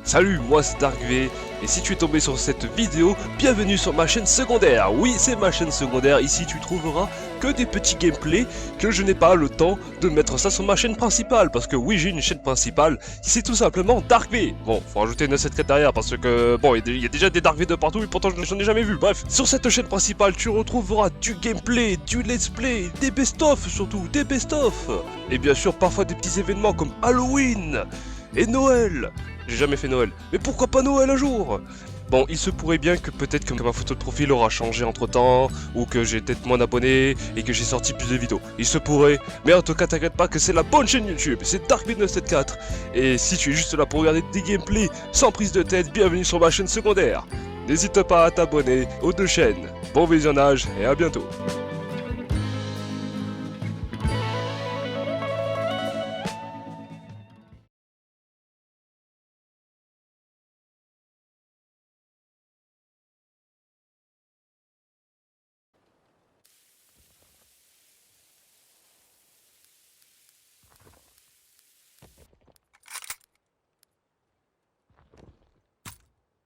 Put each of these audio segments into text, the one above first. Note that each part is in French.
Salut, moi c'est DarkV, et si tu es tombé sur cette vidéo, bienvenue sur ma chaîne secondaire. Oui, c'est ma chaîne secondaire, ici tu trouveras que des petits gameplays que je n'ai pas le temps de mettre ça sur ma chaîne principale. Parce que oui, j'ai une chaîne principale, c'est tout simplement DarkV. Bon, faut rajouter une secrétariat parce que, bon, il y a déjà des DarkV de partout, et pourtant je n'en ai jamais vu. Bref, sur cette chaîne principale, tu retrouveras du gameplay, du let's play, des best-of surtout, des best-of. Et bien sûr, parfois des petits événements comme Halloween et Noël. J'ai jamais fait Noël. Mais pourquoi pas Noël un jour? Bon, il se pourrait bien que peut-être que ma photo de profil aura changé entre temps, ou que j'ai peut-être moins d'abonnés, et que j'ai sorti plus de vidéos. Il se pourrait, mais en tout cas t'inquiète pas que c'est la bonne chaîne YouTube, c'est Dark1974. Et si tu es juste là pour regarder des gameplays sans prise de tête, bienvenue sur ma chaîne secondaire. N'hésite pas à t'abonner aux deux chaînes. Bon visionnage et à bientôt.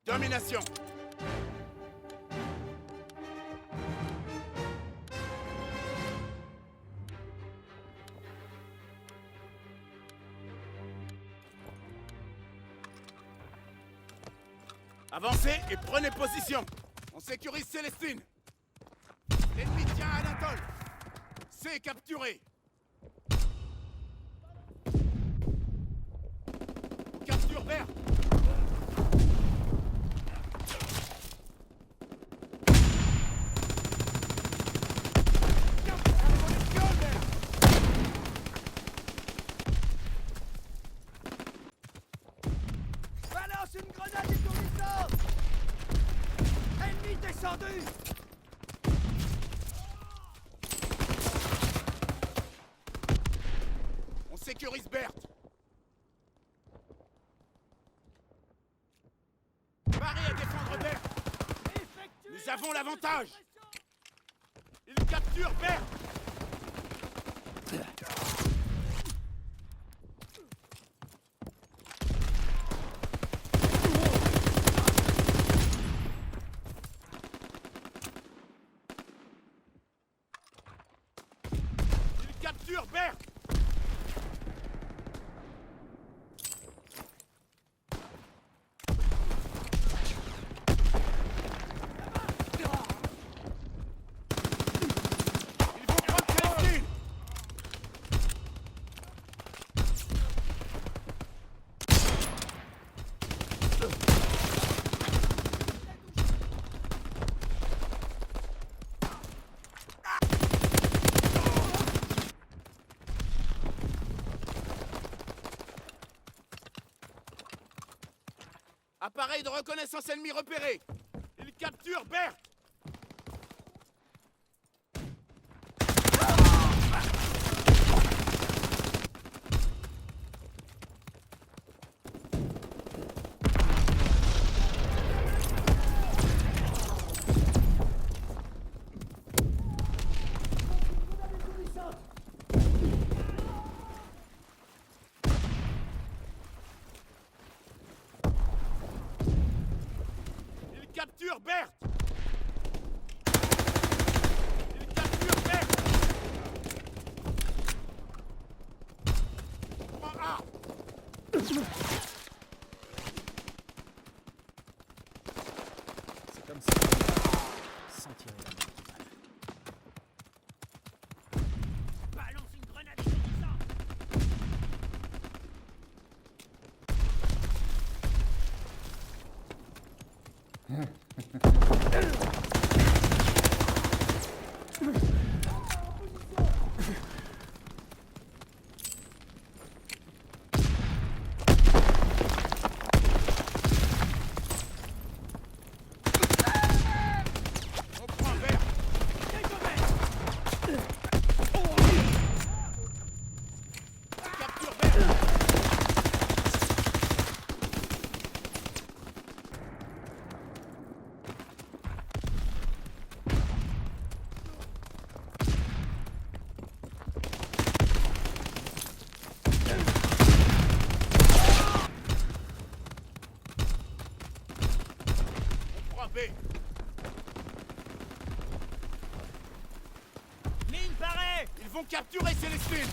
Domination. Avancez et prenez position. On sécurise Célestine. L'ennemi tient Anatole. C'est capturé. On capture Vert. Balance une grenade étourdissante! Ennemi descendu! On sécurise Berthe. Paris à défendre Berthe. Nous avons l'avantage. Il capture Berthe. Il capture Berthe. Ils vont prendre Célestine. Appareil de reconnaissance ennemi repéré. Il capture Berthe. Il capture Berthe. Il capture Berthe. Prends A. C'est comme ça. Sans tirer la main qui balle. Balance une grenade étourdissante! On prend Berthe. Il capture Berthe. B. Mine parée. Ils vont capturer Célestine.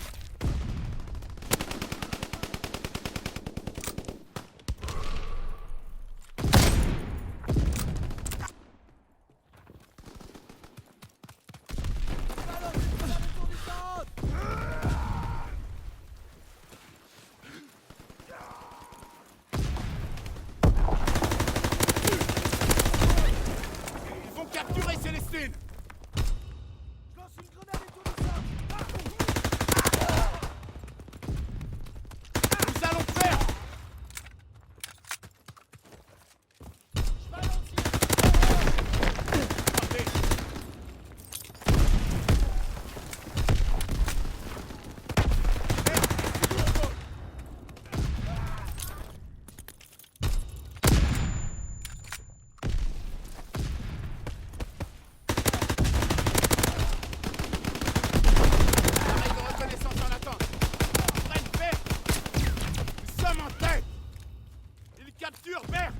Ils vont capturer Célestine. Je lance une grenade étourdissante. Nous allons perdre. Je balance une Attendez. Arrêt de reconnaissance en attente. Prenne Berthe. Nous sommes en tête. Ils capturent Berthe.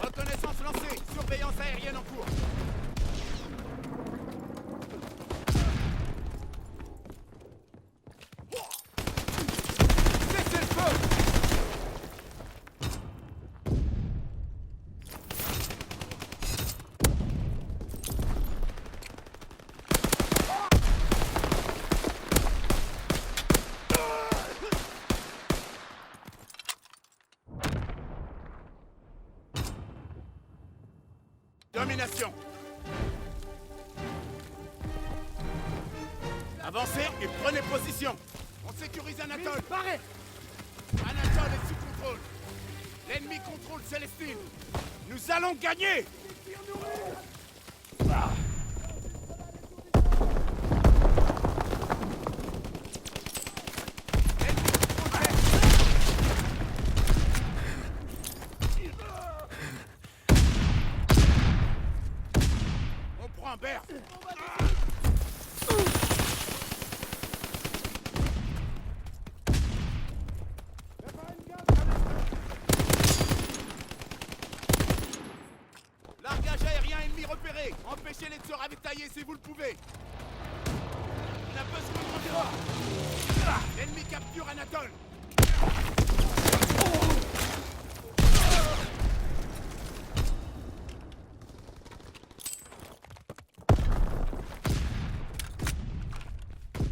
Reconnaissance lancée. Surveillance aérienne en cours. Cessez le feu. Domination. Avancez et prenez position. On sécurise Anatole. parée. Anatole est sous contrôle. L'ennemi contrôle Célestine. Nous allons gagner. L'ennemi contrôle Berthe. On prend Berthe. Largage aérien ennemi repéré. Empêchez-les de se ravitailler si vous le pouvez. On a besoin de renfort. L'ennemi capture Anatole.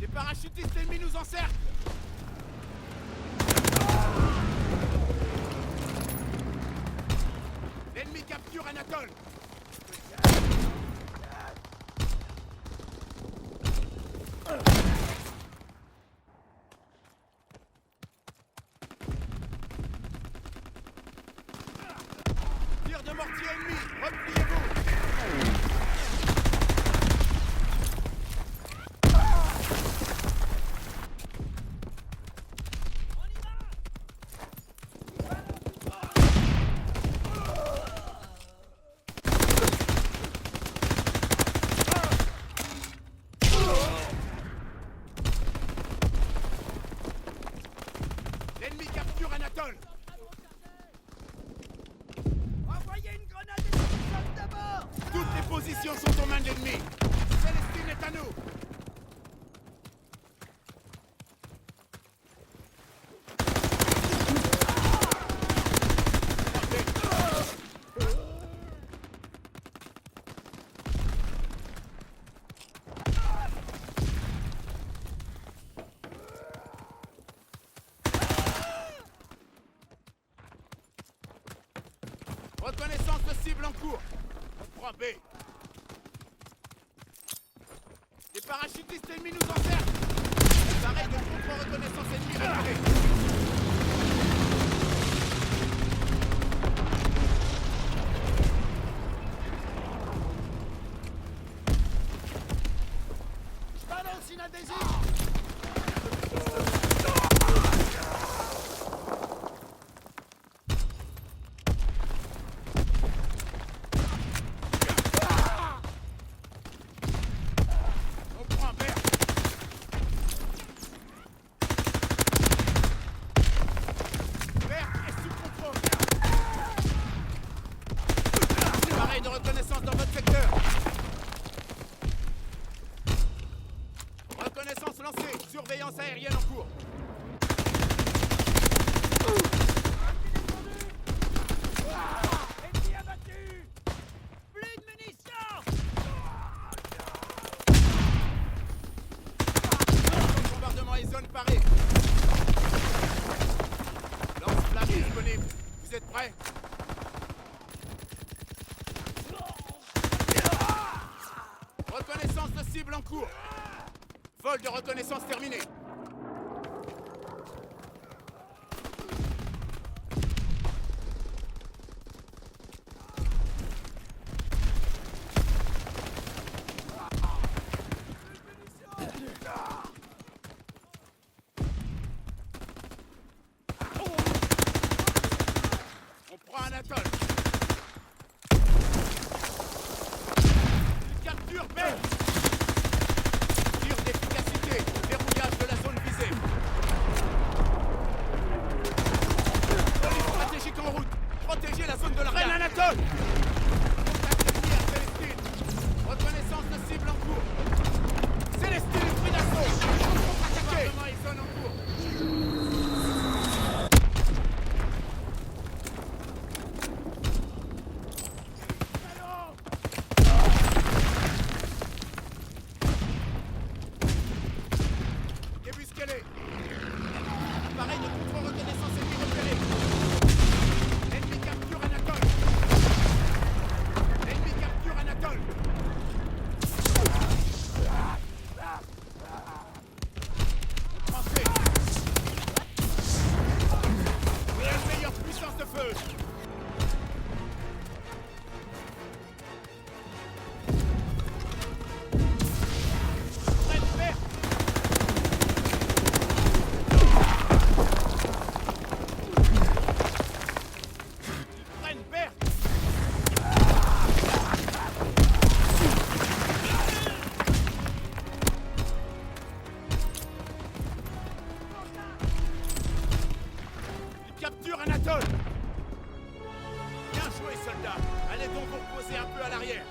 Les parachutistes ennemis nous encerclent. L'ennemi capture Anatole. Tir de mortier ennemi. Repliez-vous. L'ennemi capture Anatole. Envoyez une grenade étourdissante d'abord. Toutes les positions sont aux mains de l'ennemi. Célestine est à nous. Reconnaissance de cible en cours. On prend B. Les parachutistes ennemis nous encerclent. Appareil de contre-reconnaissance ennemi révélé. Je balance une adhésive. On prend Berthe. surveillance aérienne en cours. Ennemi abattu! Plus de munitions! Bombardement et zone parée. Lance-flamme disponible. Vous êtes prêts? Reconnaissance de cible en cours. Vol de reconnaissance terminé. On prend un atoll. Capture B. Tir d'efficacité. Verrouillage de la zone visée. Police stratégique en route. Protégez la zone de la Reine Anatole. Contact ennemi à Célestine. Reconnaissance de cible en cours. Célestine, pris d'assaut. Attaqué. Bombardement et zone en cours. Débusquez-les. Appareil de contre-reconnaissance ennemi repéré. Ennemi capture Anatole. Ennemi capture Anatole. Français. Vous avez une meilleure puissance de feu. Prête, verte. Prenne verte. Il capture Anatole. Bien joué, soldats. Allez donc vous reposer un peu à l'arrière.